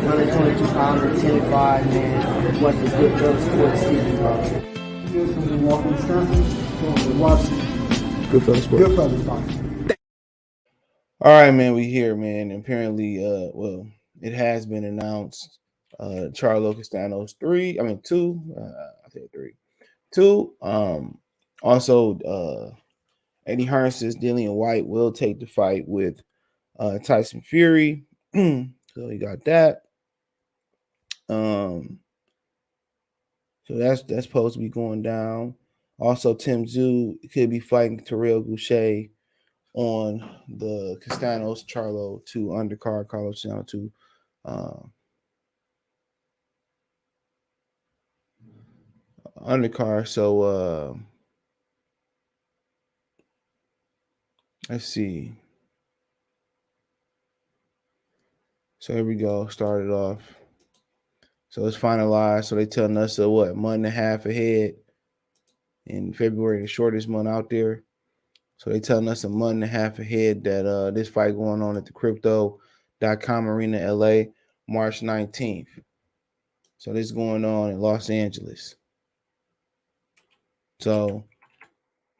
122 pounder, 10-5, man. What the good Phillips Sports TV, bro. You guys come from Walker, Wisconsin, watching Goodfellas Sports. Goodfellas boxing. All right, man, we here, man. Apparently, well, it has been announced. Charlo Castano's 2. I think 3. 2. Also, Eddie Hearn says Dillian Whyte will take the fight with Tyson Fury. So he got that. So that's supposed to be going down. Also, Tim Tszyu could be fighting Terrell Gausha on the Castano's Charlo 2 undercard, Carlos Castano 2. Undercard. So let's see. So here we go. Started off. So it's finalized. So they telling us what, month and a half ahead in February, the shortest month out there. So they telling us a month and a half ahead that this fight going on at the Crypto.com Arena LA, March 19th. So this is going on in Los Angeles. So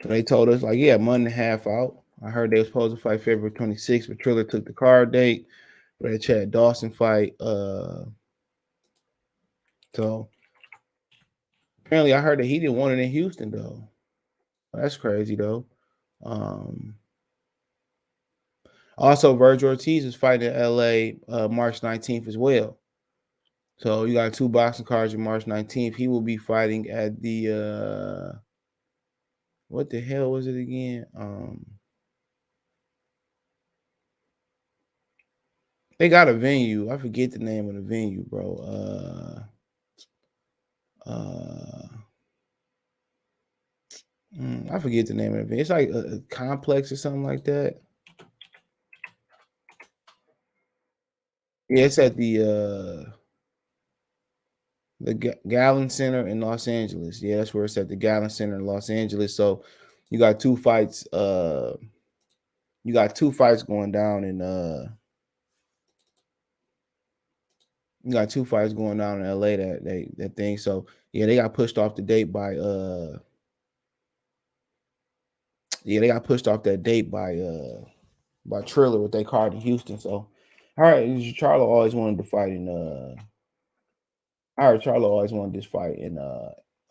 they told us, like, yeah, month and a half out. I heard they were supposed to fight February 26th, but Triller took the card date for that Chad Dawson fight. So apparently I heard that he didn't want it in Houston, though. That's crazy, though. Also, Virgil Ortiz is fighting in LA March 19th as well. So you got 2 boxing cards on March 19th. He will be fighting at the what the hell was it again? They got a venue. I forget the name of the venue, bro. I forget the name of the venue. It's like a complex or something like that. Yeah, it's at the Gallon Center in Los Angeles. Yeah, that's where it's at, the Gallon Center in Los Angeles. So you got 2 fights. You got 2 fights going down in you got 2 fights going down in LA that thing. So yeah, they got pushed off the date by they got pushed off that date by Triller with their card in Houston. So all right, Charlo always wanted to fight in Charlo always wanted this fight in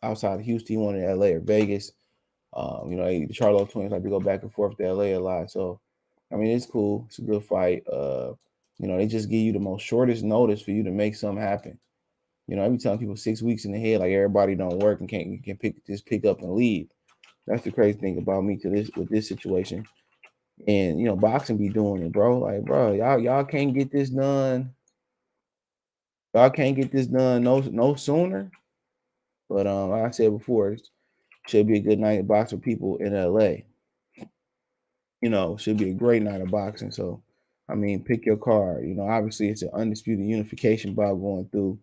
outside of Houston. He wanted LA or Vegas. The Charlo twins like to go back and forth to LA a lot. So I mean, it's cool. It's a good fight. They just give you the most shortest notice for you to make something happen. I be telling people 6 weeks in the head, like everybody don't work and can pick up and leave. That's the crazy thing about me with this situation. And boxing be doing it, bro. Like, bro, y'all can't get this done. Y'all can't get this done no sooner. But like I said before, it should be a good night of boxing for people in LA. Should be a great night of boxing. So, I mean, pick your card. Obviously it's an undisputed unification bout going through.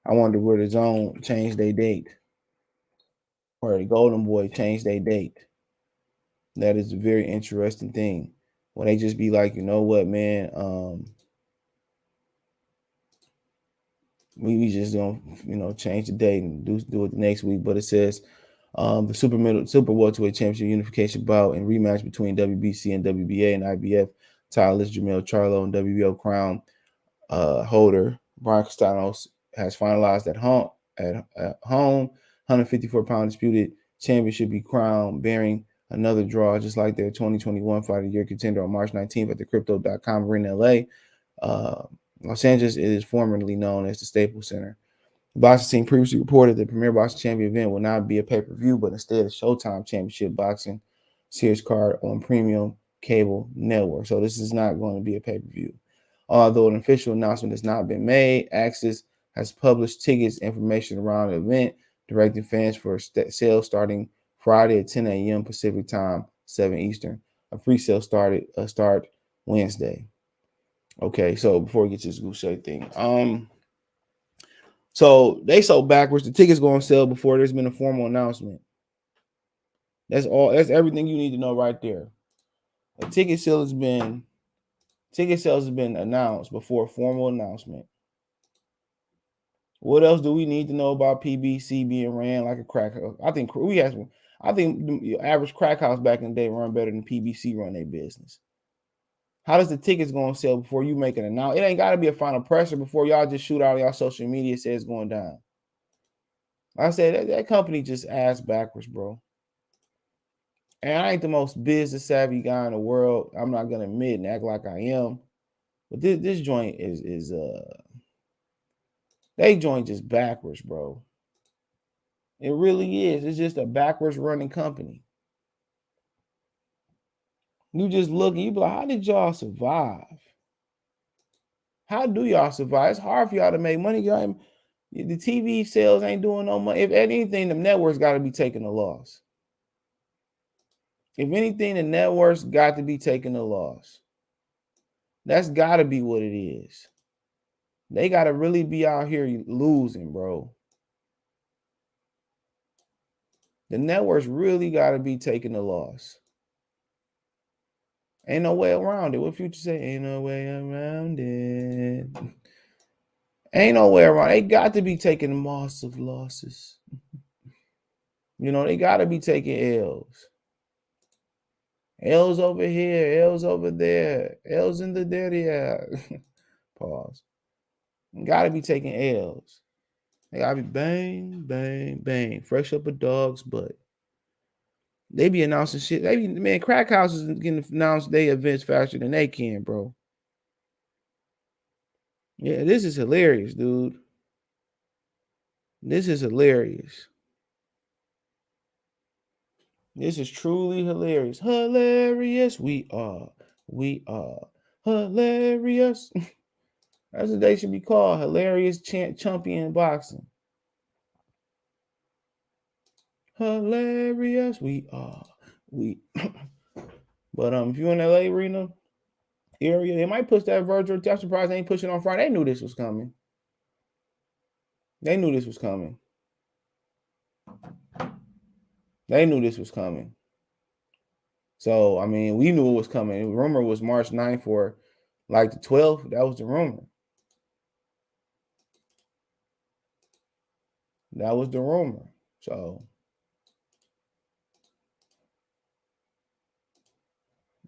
I wonder where the zone changed their date. Or the Golden Boy changed their date. That is a very interesting thing. When they just be like, you know what, man, we just don't, change the date and do it the next week. But it says the super welterweight championship unification bout and rematch between WBC and WBA and IBF titleist Jermell Charlo and WBO crown holder Brian Castano has finalized at home. 154-pound disputed champion should be crowned, bearing another draw, just like their 2021 Fight of the Year contender on March 19th at the Crypto.com Arena LA. Los Angeles is formerly known as the Staples Center. The boxing team previously reported the Premier Boxing Champion event will not be a pay-per-view, but instead a Showtime Championship Boxing Series card on premium cable network. So this is not going to be a pay-per-view. Although an official announcement has not been made, Axis has published tickets information around the event, directing fans for sales starting Friday at 10 a.m. Pacific time, 7 Eastern. A pre-sale start Wednesday. Okay, so before we get to this Gausha thing, so they sold backwards. The tickets going to sell before there's been a formal announcement. That's all. That's everything you need to know right there. The ticket sales has been announced before a formal announcement. What else do we need to know about PBC being ran like a crack house? I think the average crack house back in the day run better than PBC run their business. How does the tickets going to sell before you make it announcement? It ain't got to be a final presser before y'all just shoot out y'all social media says it's going down. I said that company just ass backwards, bro. And I ain't the most business savvy guy in the world. I'm not gonna admit and act like I am. But this joint is they joint just backwards, bro. It really is. It's just a backwards running company. You just look and you be like, how did y'all survive? How do y'all survive? It's hard for y'all to make money. Y'all, the TV sales ain't doing no money. If anything, the networks got to be taking a loss. If anything, the networks got to be taking a loss. That's got to be what it is. They got to really be out here losing, bro. The networks really got to be taking a loss. Ain't no way around it. What Future say? Ain't no way around it. Ain't no way around it. They got to be taking massive losses. You know, they got to be taking L's. L's over here, L's over there, L's in the there. Pause. Got to be taking L's. They got to be bang, bang, bang. Fresh up a dog's butt. They be announcing shit. Man, crack houses can announce their events faster than they can, bro. Yeah, this is hilarious, dude. This is hilarious. This is truly hilarious. Hilarious. We are hilarious. That's what they should be called. Hilarious champion boxing. Hilarious. We are. But if you're in LA arena area, they might push that virtual. I'm surprised they ain't pushing on Friday. They knew this was coming. They knew this was coming. So, I mean, we knew it was coming. The rumor was March 9th for like the 12th. That was the rumor. So,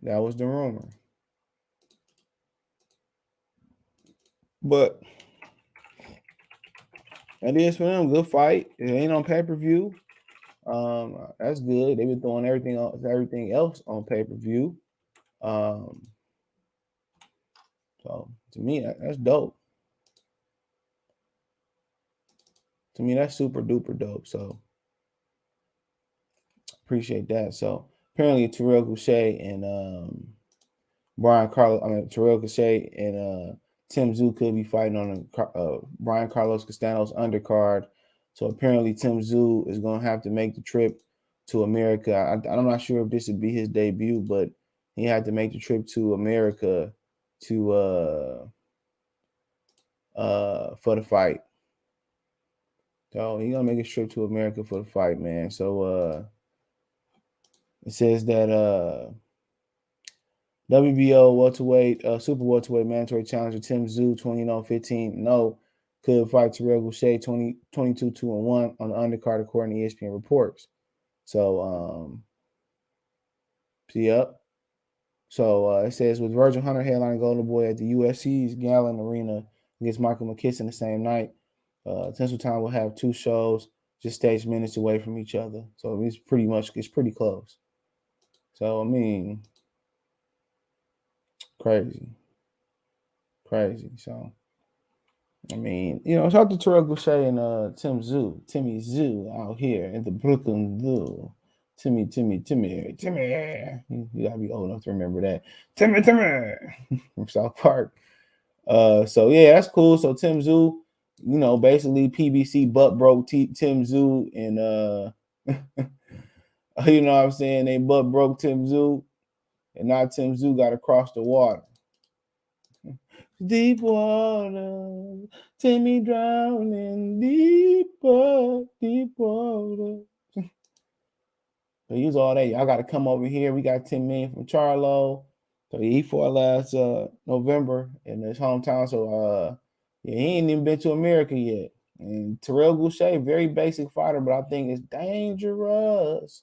that was the rumor. But it is for them. Good fight. It ain't on pay-per-view. That's good. They've been throwing everything else on pay-per-view. So to me, that's dope. To me, that's super duper dope. So appreciate that. So apparently Terrell Gausha and Terrell Gausha and Tim Tszyu could be fighting on Brian Carlos Castano's undercard. So apparently Tim Tszyu is going to have to make the trip to America. I'm not sure if this would be his debut, but he had to make the trip to America to for the fight. So he's gonna make a trip to America for the fight, man. So it says that WBO welterweight, super welterweight mandatory challenger Tim Tszyu, 20-15, could fight Terrell Gausha 22-2-1 on the undercard according to ESPN reports. So yep. So it says with Virgil Hunter headlining Golden Boy at the UFC's Gallon Arena against Michael McKisson the same night. Central Time will have two shows just staged minutes away from each other. So it's pretty close. So I mean, crazy. So I mean, shout out to Terrell Gausha and Timmy Tszyu out here in the Brooklyn Zoo. Timmy. You gotta be old enough to remember that. Timmy from South Park. So yeah, that's cool. So Tim Tszyu, basically PBC butt broke Tim Tszyu and you know what I'm saying? They butt broke Tim Tszyu, and now Tim Tszyu got to cross the water. Deep water, Timmy drowning, deep water. So use all that. Y'all got to come over here. We got 10 million from Charlo. So he fought last November in his hometown. So he ain't even been to America yet. And Terrell Gausha, very basic fighter, but I think it's dangerous.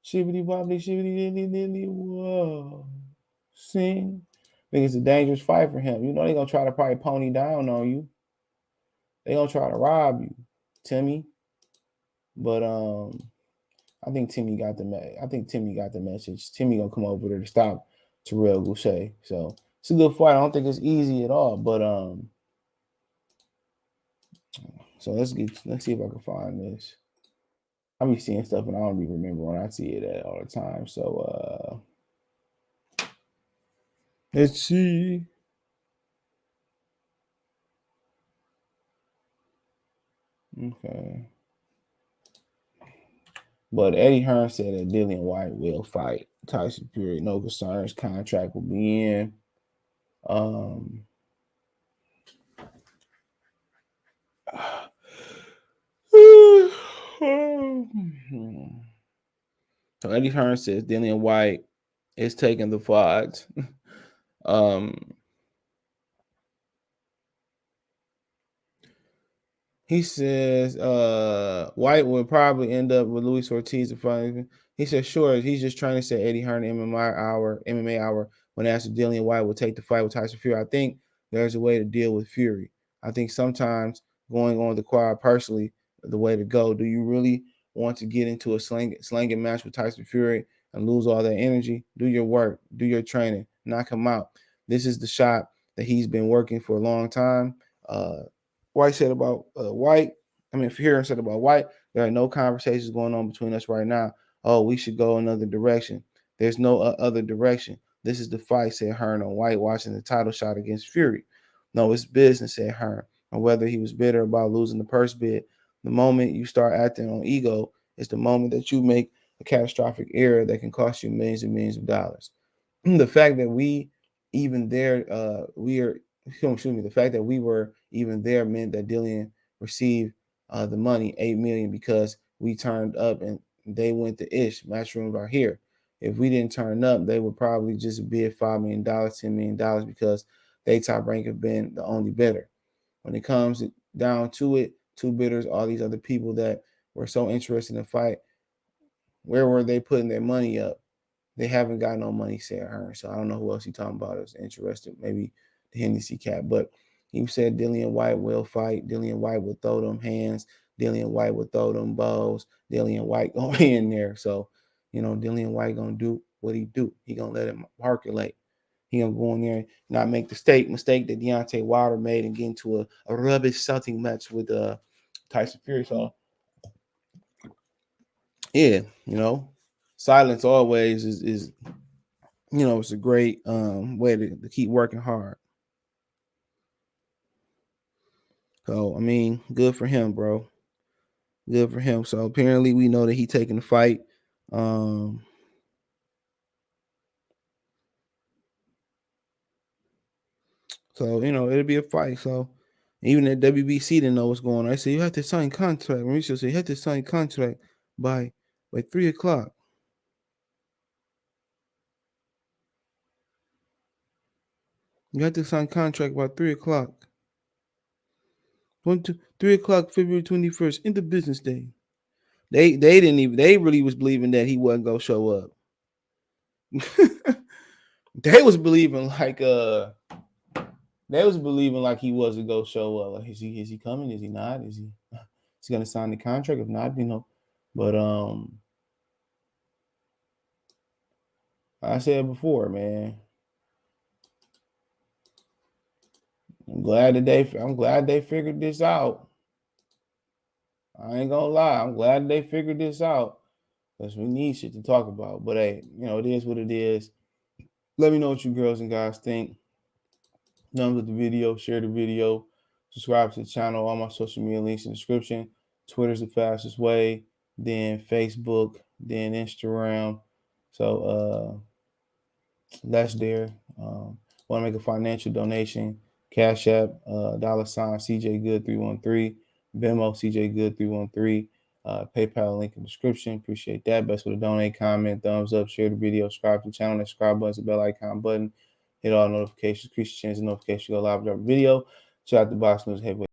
Shibbity wobbly, shibbity dilly dilly, whoa. Sing. I think it's a dangerous fight for him. You know they're gonna try to probably pony down on you. They're gonna try to rob you, Timmy. But I think Timmy got the message. Timmy gonna come over there to stop Terrell Gausha. So it's a good fight. I don't think it's easy at all, but so let's see if I can find this. I be seeing stuff and I don't even remember when I see it at all the time. So let's see. Okay. But Eddie Hearn said that Dillian Whyte will fight Tyson Fury. No concerns. Contract will be in. So Eddie Hearn says Dillian Whyte is taking the fight. He says Whyte will probably end up with Luis Ortiz. He says, sure, he's just trying to say Eddie Hearn MMA hour when asked if Dillian Whyte will take the fight with Tyson Fury. I think there's a way to deal with Fury. I think sometimes going on the quad personally, the way to go. Do you really want to get into a slanging match with Tyson Fury and lose all that energy? Do your work, do your training, knock him out. This is the shot that he's been working for a long time. Whyte said about Fury said about Whyte, there are no conversations going on between us right now. Oh, we should go another direction. There's no other direction. This is the fight, said Hearn on Whyte watching the title shot against Fury. No, it's business, said Hearn. And whether he was bitter about losing the purse bid, the moment you start acting on ego is the moment that you make a catastrophic error that can cost you millions and millions of dollars. The fact that we even there, the fact that we were even there meant that Dillian received the money, $8 million, because we turned up and they went to Ish. Matchroom right here. If we didn't turn up, they would probably just bid $5 million, $10 million because they top rank have been the only bidder. When it comes down to it, two bidders, all these other people that were so interested in the fight, where were they putting their money up? They haven't got no money, said Hearn. So I don't know who else he talking about is interested. Maybe the Hennessy cat. But he said Dillian Whyte will fight. Dillian Whyte will throw them hands. Dillian Whyte will throw them balls. Dillian Whyte going to be in there. So, Dillian Whyte going to do what he do. He going to let him percolate. He going to go in there and not make the mistake that Deontay Wilder made and get into a rubbish something match with Tyson Fury. So, yeah, silence always is it's a great way to keep working hard. So, I mean, good for him, bro. Good for him. So apparently we know that he taking the fight. So, it'll be a fight. So even at WBC didn't know what's going on. I said, you have to sign contract. Mauricio said, you have to sign contract by 3 o'clock. You have to sign contract by 3 o'clock. 3 o'clock, February 21st, in the business day. They really was believing that he wasn't gonna show up. They was believing like he wasn't gonna show up. Like, is he coming? Is he not? Is he gonna sign the contract? If not, But I said before, man. I'm glad they figured this out. I ain't gonna lie. I'm glad they figured this out. Because we need shit to talk about. But hey, it is what it is. Let me know what you girls and guys think. Done with the video, share the video, subscribe to the channel, all my social media links in the description. Twitter's the fastest way, then Facebook, then Instagram. So that's there. Want to make a financial donation, Cash App, $ CJ Good 313, Venmo CJ Good 313, PayPal link in the description. Appreciate that. Best way to donate, comment, thumbs up, share the video, subscribe to the channel. That subscribe button, the bell icon button. Hit all notifications, increase your chance of notification, go live, drop a video. Shout out to Box News Heavyweight.